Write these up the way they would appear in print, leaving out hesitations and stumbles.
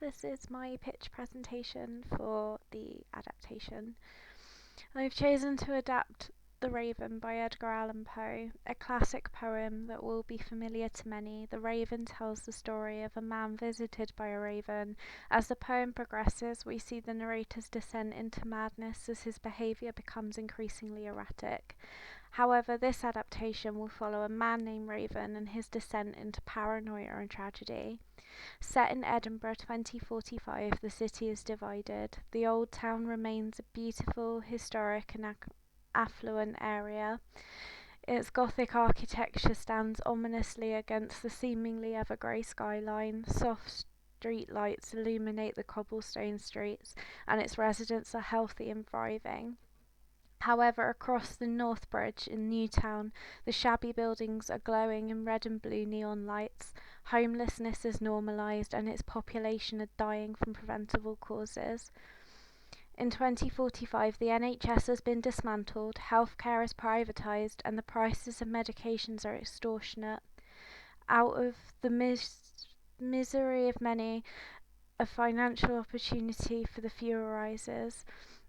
this is my pitch presentation for the adaptation. I've chosen to adapt The Raven by Edgar Allan Poe, a classic poem that will be familiar to many. The Raven tells the story of a man visited by a raven. As the poem progresses, we see the narrator's descent into madness as his behaviour becomes increasingly erratic. However, this adaptation will follow a man named Raven and his descent into paranoia and tragedy. Set in Edinburgh 2045, the city is divided. The old town remains a beautiful, historic and affluent area. Its Gothic architecture stands ominously against the seemingly ever-grey skyline. Soft street lights illuminate the cobblestone streets, and its residents are healthy and thriving. However, across the North Bridge in Newtown, the shabby buildings are glowing in red and blue neon lights. Homelessness is normalised and its population are dying from preventable causes. In 2045, the NHS has been dismantled, healthcare is privatised, and the prices of medications are extortionate. Out of the misery of many, a financial opportunity for the few arises.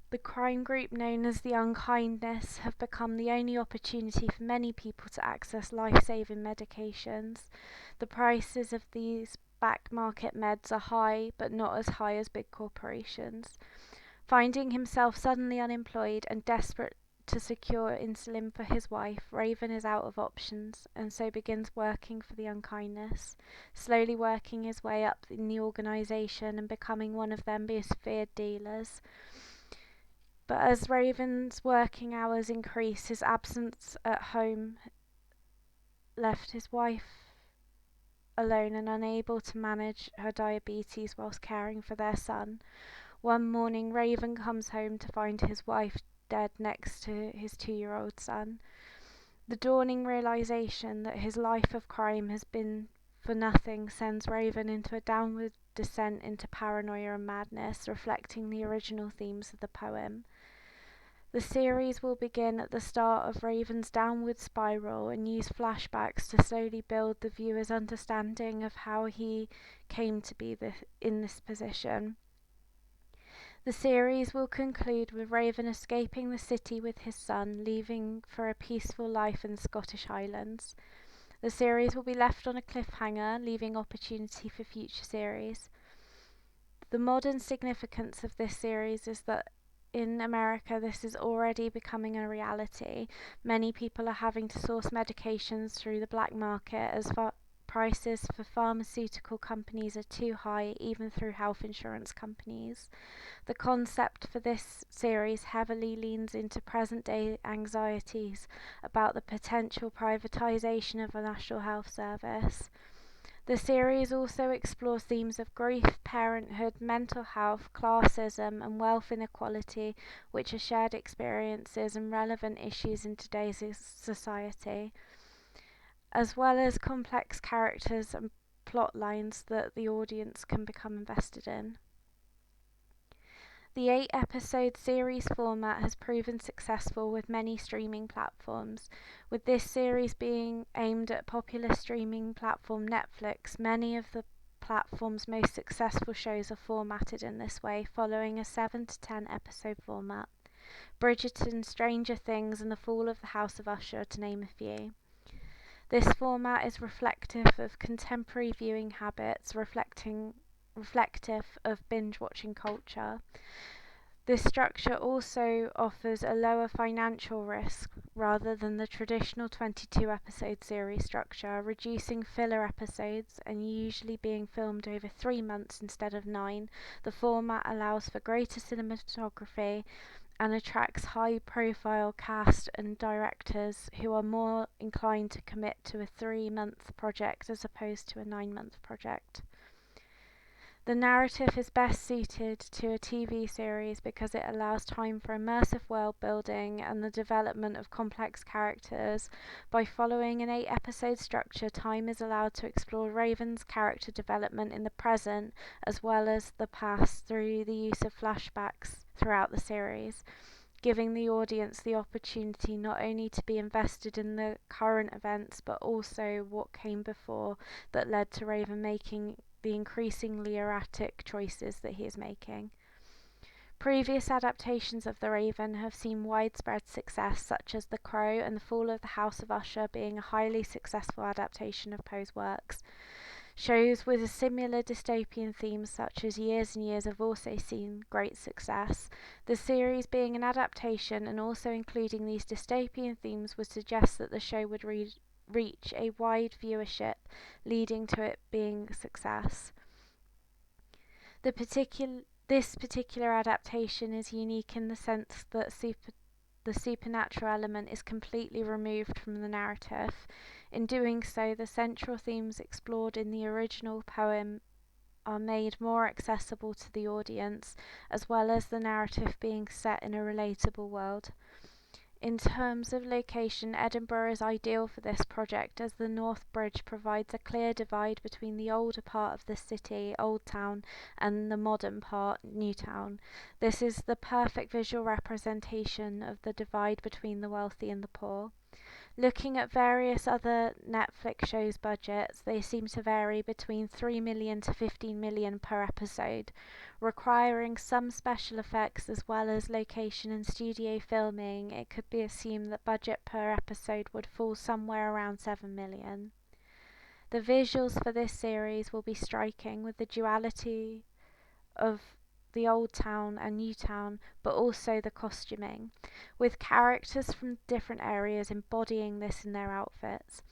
The crime group known as the Unkindness have become the only opportunity for many people to access life-saving medications. The prices of these back market meds are high, but not as high as big corporations. Finding himself suddenly unemployed and desperate to secure insulin for his wife, Raven is out of options and so begins working for the Unkindness, slowly working his way up in the organisation and becoming one of their most feared dealers. But as Raven's working hours increase, his absence at home left his wife alone and unable to manage her diabetes whilst caring for their son. One morning, Raven comes home to find his wife dead next to his 2-year-old son. The dawning realization that his life of crime has been for nothing sends Raven into a downward descent into paranoia and madness, reflecting the original themes of the poem. The series will begin at the start of Raven's downward spiral and use flashbacks to slowly build the viewer's understanding of how he came to be in this position. The series will conclude with Raven escaping the city with his son, leaving for a peaceful life in the Scottish Highlands. The series will be left on a cliffhanger, leaving opportunity for future series. The modern significance of this series is that in America, this is already becoming a reality. Many people are having to source medications through the black market as prices for pharmaceutical companies are too high, even through health insurance companies. The concept for this series heavily leans into present-day anxieties about the potential privatisation of the National Health Service. The series also explores themes of grief, parenthood, mental health, classism, and wealth inequality, which are shared experiences and relevant issues in today's society, as well as complex characters and plot lines that the audience can become invested in. The 8-episode series format has proven successful with many streaming platforms. With this series being aimed at popular streaming platform Netflix, many of the platform's most successful shows are formatted in this way, following a 7 to 10 episode format. Bridgerton, Stranger Things, and The Fall of the House of Usher, to name a few. This format is reflective of contemporary viewing habits, reflective of binge-watching culture. This structure also offers a lower financial risk rather than the traditional 22-episode series structure, reducing filler episodes and usually being filmed over 3 months instead of 9. The format allows for greater cinematography and attracts high-profile cast and directors who are more inclined to commit to a 3-month project as opposed to a 9-month project. The narrative is best suited to a TV series because it allows time for immersive world building and the development of complex characters. By following an 8-episode structure, time is allowed to explore Raven's character development in the present as well as the past through the use of flashbacks throughout the series, giving the audience the opportunity not only to be invested in the current events but also what came before that led to Raven making the increasingly erratic choices that he is making. Previous adaptations of The Raven have seen widespread success, such as The Crow and The Fall of the House of Usher being a highly successful adaptation of Poe's works. Shows with a similar dystopian themes such as Years and Years have also seen great success. The series being an adaptation and also including these dystopian themes would suggest that the show would reach a wide viewership, leading to it being a success. This particular adaptation is unique in the sense that the supernatural element is completely removed from the narrative. In doing so, the central themes explored in the original poem are made more accessible to the audience, as well as the narrative being set in a relatable world. In terms of location, Edinburgh is ideal for this project as the North Bridge provides a clear divide between the older part of the city, Old Town, and the modern part, New Town. This is the perfect visual representation of the divide between the wealthy and the poor. Looking at various other Netflix shows' budgets, they seem to vary between 3 million to 15 million per episode, requiring some special effects as well as location and studio filming. It could be assumed that budget per episode would fall somewhere around 7 million. The visuals for this series will be striking, with the duality of the Old Town and New Town, but also the costuming, with characters from different areas embodying this in their outfits.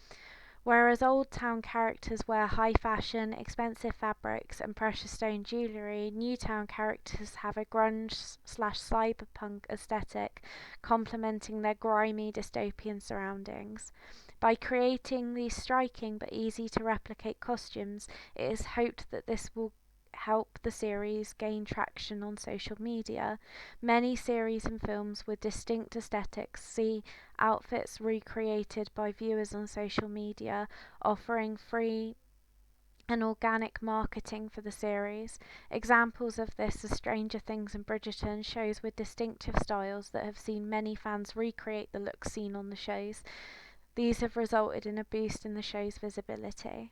Whereas Old Town characters wear high fashion, expensive fabrics, and precious stone jewellery, New Town characters have a grunge/cyberpunk aesthetic, complementing their grimy dystopian surroundings. By creating these striking but easy to replicate costumes, it is hoped that this will help the series gain traction on social media. Many series and films with distinct aesthetics see outfits recreated by viewers on social media, offering free and organic marketing for the series. Examples of this are Stranger Things and Bridgerton, shows with distinctive styles that have seen many fans recreate the looks seen on the shows. These have resulted in a boost in the show's visibility.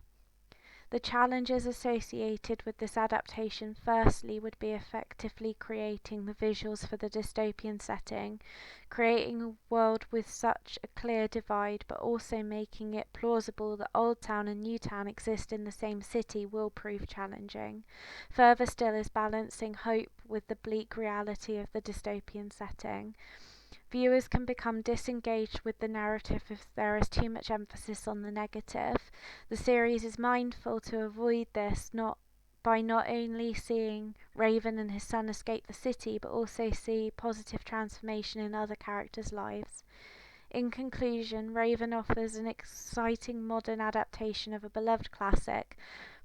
The challenges associated with this adaptation firstly would be effectively creating the visuals for the dystopian setting. Creating a world with such a clear divide but also making it plausible that Old Town and New Town exist in the same city will prove challenging. Further still is balancing hope with the bleak reality of the dystopian setting. Viewers can become disengaged with the narrative if there is too much emphasis on the negative. The series is mindful to avoid this by not only seeing Raven and his son escape the city, but also see positive transformation in other characters' lives. In conclusion, Raven offers an exciting modern adaptation of a beloved classic,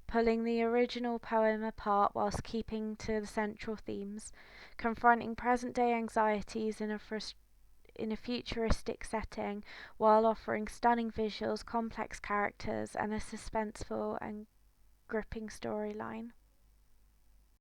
pulling the original poem apart whilst keeping to the central themes, confronting present-day anxieties in a futuristic setting, while offering stunning visuals, complex characters, and a suspenseful and gripping storyline.